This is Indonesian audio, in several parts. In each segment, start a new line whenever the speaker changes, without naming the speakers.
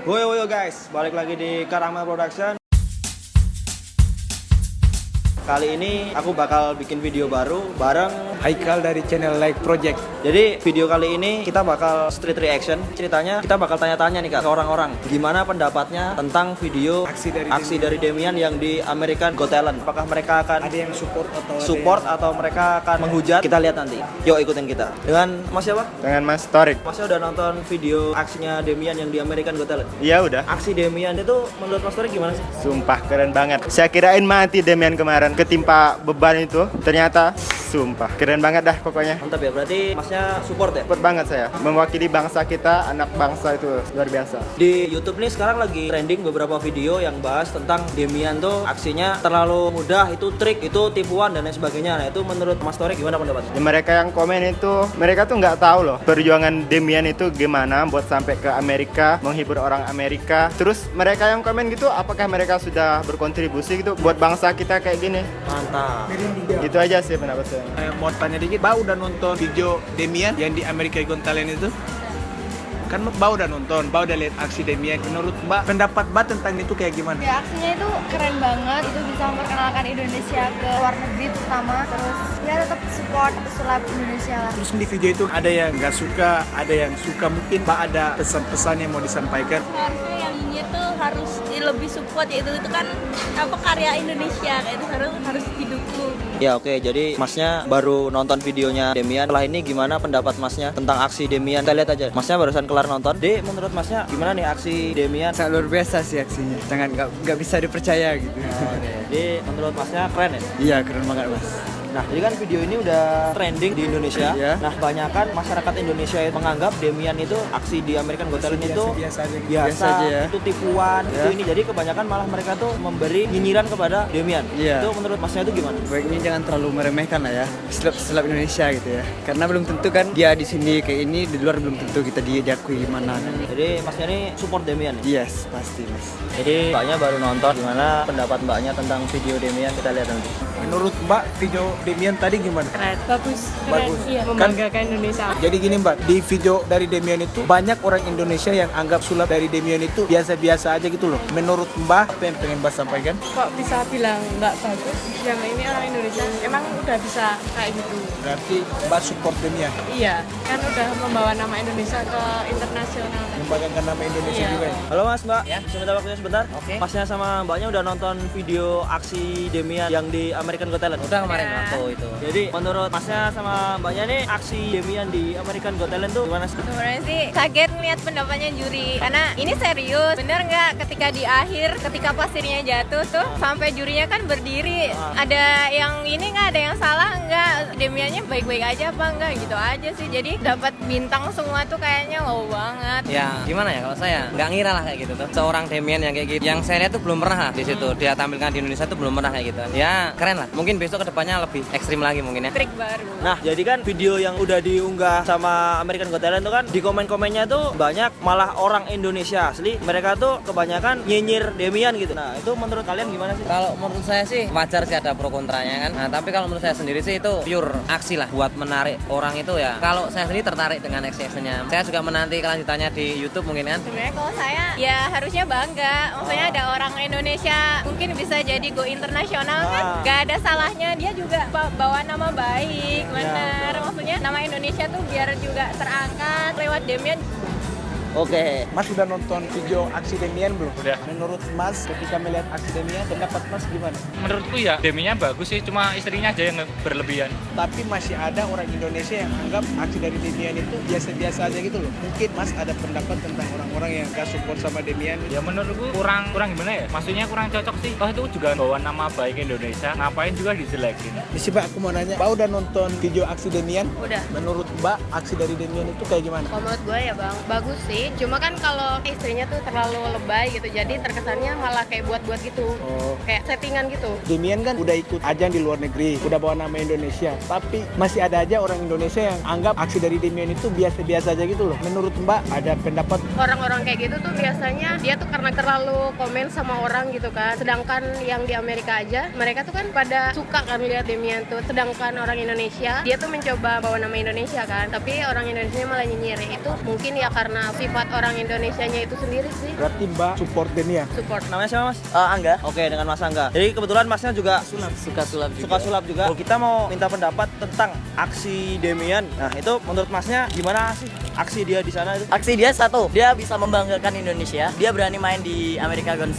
Woyo guys, balik lagi di Karangma Production. Kali ini aku bakal bikin video baru bareng
Haikal dari channel Like Project.
Jadi video kali ini kita bakal street reaction. Ceritanya kita bakal tanya-tanya nih Kak ke orang-orang gimana pendapatnya tentang video aksi dari Demian yang di American Got Talent. Apakah mereka akan
Ada yang support
atau mereka akan menghujat? Kita lihat nanti. Yuk ikutin kita. Dengan Mas siapa?
Dengan Mas Torik.
Masnya udah nonton video aksinya Demian yang di American Got Talent?
Iya udah.
Aksi Demian itu menurut Mas Torik gimana sih?
Sumpah keren banget. Saya kirain mati Demian kemarin ketimpa beban itu. Ternyata sumpah keren banget dah pokoknya.
Mantap ya, berarti Masnya support ya?
Support banget saya. Mewakili bangsa kita, anak bangsa itu luar biasa.
Di YouTube nih sekarang lagi trending beberapa video yang bahas tentang Demian tuh aksinya terlalu mudah, itu trik, itu tipuan dan lain sebagainya. Nah itu menurut Mas Torik gimana pendapatnya?
Ya, mereka yang komen itu, mereka tuh nggak tahu loh perjuangan Demian itu gimana buat sampai ke Amerika, menghibur orang Amerika. Terus mereka yang komen gitu, apakah mereka sudah berkontribusi gitu buat bangsa kita kayak gini?
Mantap.
Gitu aja sih pendapat saya.
Mau tanya dikit, Bau udah nonton video Demian yang di Amerika Got Talent itu? Kan Bau udah nonton, Bau udah lihat aksi Demian. Menurut Mbak, pendapat Mbak tentang itu kayak gimana?
Ya aksinya itu keren banget, itu bisa memperkenalkan Indonesia ke luar negeri terutama. Terus ya tetap support pesulap Indonesia lah.
Terus di video itu ada yang nggak suka, ada yang suka. Mungkin Mbak ada pesan-pesan yang mau disampaikan?
Harusnya yang ini tuh harus lebih support, ya itu kan apa karya Indonesia, kayak itu harus didukung.
Ya oke, jadi Masnya baru nonton videonya Demian. Setelah ini gimana pendapat Masnya tentang aksi Demian? Kita lihat aja. Masnya barusan kelar nonton. Menurut Masnya gimana nih aksi Demian?
Sangat luar biasa sih aksinya, sangat nggak bisa dipercaya gitu.
Jadi menurut Masnya keren ya?
Iya keren banget mas.
Nah, jadi kan video ini udah trending di Indonesia.
Iya.
Nah, kebanyakan masyarakat Indonesia itu menganggap Demian itu aksi di American Got Talent itu
Biasa aja gitu.
biasa
aja ya.
itu tipuan,
Ya.
itu ini. Jadi kebanyakan malah mereka tuh memberi nyinyiran kepada Demian.
Iya.
Itu menurut Masnya itu gimana?
Baiknya jangan terlalu meremehkan lah ya pesulap Indonesia gitu ya, karena belum tentu kan dia di sini kayak ini, di luar belum tentu kita diakui gimana kan.
Jadi Masnya ini support Demian ya?
Yes pasti mas.
Jadi Mbaknya baru nonton, gimana pendapat Mbaknya tentang video Demian? Kita lihat nanti.
Menurut Mbak, video Demian tadi gimana?
Keren, bagus,
Bagus.
Iya,
Kan-
membanggakan Indonesia.
Jadi gini Mbak, di video dari Demian itu banyak orang Indonesia yang anggap sulap dari Demian itu biasa-biasa aja gitu loh. Menurut Mbak, apa yang pengen Mbak sampaikan?
Kok bisa bilang nggak bagus? Yang ini orang Indonesia emang udah bisa kayak gitu.
Berarti Mbak support Demian,
Iya, kan udah membawa nama Indonesia ke internasional.
membanggakan nama Indonesia
Iya.
juga ya.
Halo Mas, Mbak. Ya. Bisa minta waktunya sebentar? Oke. Masnya sama Mbaknya udah nonton video aksi Demian yang di American Got Talent?
Udah kemarin
Ya.
waktu itu.
Jadi menurut Masnya sama Mbaknya nih aksi Demian di American Got Talent tuh gimana sih?
Sebenarnya sih kaget ngeliat pendapatnya juri, karena ini serius. Bener nggak ketika di akhir, ketika pasirnya jatuh tuh sampai jurinya kan berdiri. Ada yang ini nggak, ada yang salah nggak? Demiannya baik-baik aja apa enggak gitu aja sih. Jadi dapat bintang semua tuh kayaknya wow banget.
Ya gimana ya kalau saya nggak ngira lah kayak gitu tuh. Seorang Demian yang kayak gitu, yang saya lihat tuh belum pernah di situ. Dia tampilkan di Indonesia tuh belum pernah kayak gitu. Ya keren lah. Mungkin besok kedepannya lebih ekstrim lagi mungkin ya.
Trik baru.
Nah, jadi kan video yang udah diunggah sama American Got Talent tuh kan di komen-komennya tuh banyak malah orang Indonesia asli. Mereka tuh kebanyakan nyinyir Demian gitu. Nah, itu menurut kalian gimana sih?
Kalau menurut saya sih wajar sih ada pro kontranya kan. Nah tapi kalau menurut saya sendiri sih itu pure aksi lah buat menarik orang itu ya. Kalau saya sendiri tertarik dengan aksi-aksinya. Saya juga menanti kelanjutannya di YouTube mungkin kan.
Sebenarnya kalau saya ya harusnya bangga. Maksudnya ada orang Indonesia mungkin bisa jadi go internasional kan. Gak ada salahnya, dia juga bawa nama baik, bener. Maksudnya nama Indonesia tuh biar juga terangkat lewat Demian.
Oke.
Mas sudah nonton video aksi Demian belum?
Udah.
Menurut Mas, ketika melihat aksi Demian, pendapat Mas gimana?
Menurutku ya Deminya bagus sih, cuma istrinya aja yang berlebihan.
Tapi masih ada orang Indonesia yang anggap aksi dari Demian itu biasa-biasa aja gitu loh. Mungkin Mas ada pendapat tentang orang-orang yang gak support sama Demian.
Ya menurutku kurang gimana ya? Maksudnya kurang cocok sih. Toh itu juga bawa nama baik Indonesia, ngapain juga dijelekin.
Nih Mbak, aku mau nanya, Mbak udah nonton video aksi Demian?
Udah.
Menurut Mbak, aksi dari Demian itu kayak gimana?
Kalau menurut gue ya bang, bagus sih. Cuma kan kalau istrinya tuh terlalu lebay gitu, jadi terkesannya malah kayak buat-buat gitu.
Oh.
Kayak settingan gitu.
Demian kan udah ikut ajang di luar negeri, udah bawa nama Indonesia. Tapi masih ada aja orang Indonesia yang anggap aksi dari Demian itu biasa-biasa aja gitu loh. Menurut Mbak, ada pendapat?
Orang-orang kayak gitu tuh biasanya dia tuh karena terlalu komen sama orang gitu kan. Sedangkan yang di Amerika aja, mereka tuh kan pada suka kan lihat Demian tuh. Sedangkan orang Indonesia, dia tuh mencoba bawa nama Indonesia kan. Tapi orang Indonesia malah nyinyir. Itu mungkin ya karena sifat pendapat orang Indonesianya itu sendiri sih.
Berarti Mbak support Demian.
Support.
Namanya siapa Mas?
Angga.
Oke, dengan Mas Angga. Jadi kebetulan Masnya juga
Suka sulap
suka sulap juga. Kita mau minta pendapat tentang aksi Demian. Nah, itu menurut Masnya gimana sih aksi dia di sana itu?
Aksi dia satu, dia bisa membanggakan Indonesia. Dia berani main di America Got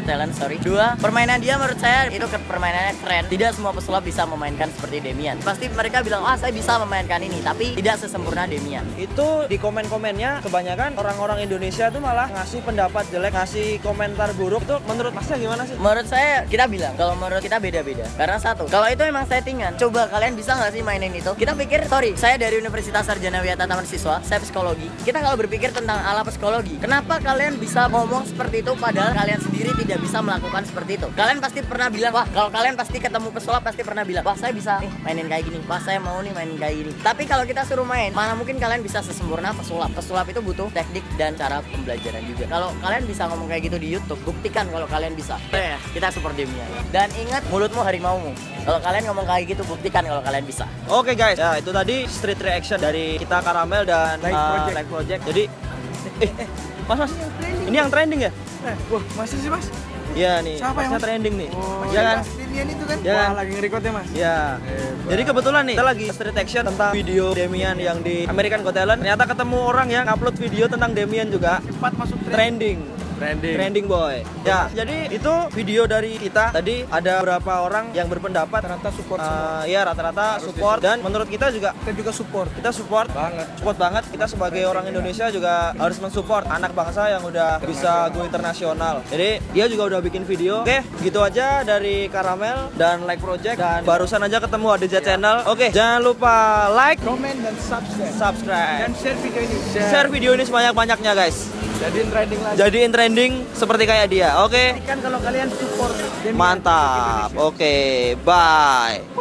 Talent, sorry. Dua, permainan dia menurut saya itu permainannya keren. Tidak semua pesulap bisa memainkan seperti Demian. Pasti mereka bilang, saya bisa memainkan ini, tapi tidak sesempurna Demian.
Itu di komen-komennya kebanyakan orang-orang Indonesia tuh malah ngasih pendapat jelek, ngasih komentar buruk. Itu menurut Masnya gimana sih?
Menurut saya, kita bilang, kalau menurut kita beda-beda. Karena satu, kalau itu emang settingan, coba kalian bisa nggak sih mainin itu? Kita pikir, sorry, saya dari Universitas Sarjana Wiyata Taman Siswa, saya psikologi. Kita kalau berpikir tentang ala psikologi, kenapa kalian bisa ngomong seperti itu padahal kalian sendiri tidak bisa melakukan seperti itu? Kalian pasti pernah bilang, wah, kalau kalian pasti ketemu pesulap pasti pernah bilang, wah, saya bisa nih mainin kayak gini, wah, saya mau nih mainin kayak gini. Tapi kalau kita suruh main, mana mungkin kalian bisa sesempurna pesulap. Pesulap itu butuh teknik dan cara pembelajaran juga. Kalau kalian bisa ngomong kayak gitu di YouTube, buktikan kalau kalian bisa. Kita support Demian. Dan ingat, mulutmu harimaumu. Kalau kalian ngomong kayak gitu, buktikan kalau kalian bisa.
Oke guys, ya itu tadi street reaction dari kita Karamel dan Live Project. Jadi, Mas, ini yang trending ya?
Wah, masih sih Mas?
Iya nih,
Siapa yang
Masnya
Mas?
trending nih.
Oh,
Ya kan?
Demian itu kan?
Ya kan?
Wah, lagi nge-record ya Mas?
Ya. Jadi kebetulan nih kita lagi street action tentang video Demian yang di American Got Talent. Ternyata ketemu orang yang upload video tentang Demian juga.
Cepat masuk
Trending. Trending boy. Ya, jadi itu video dari kita. Tadi ada beberapa orang yang berpendapat
Rata support semua.
ya rata-rata support dan menurut kita juga
Kita juga support.
kita support
Banget.
support banget. Kita sebagai orang Indonesia juga harus mensupport anak bangsa yang udah bisa go internasional. Jadi dia juga udah bikin video. Oke, gitu aja dari Karamel dan Like Project dan barusan aja ketemu Aditya Channel. Oke, jangan lupa like,
Komen dan subscribe. Dan
subscribe,
share video ini.
share video ini sebanyak-banyaknya guys.
Jadiin trending lagi.
Jadiin trending seperti kayak dia. Oke,
Kan kalau kalian support Demian.
mantap. Oke, bye.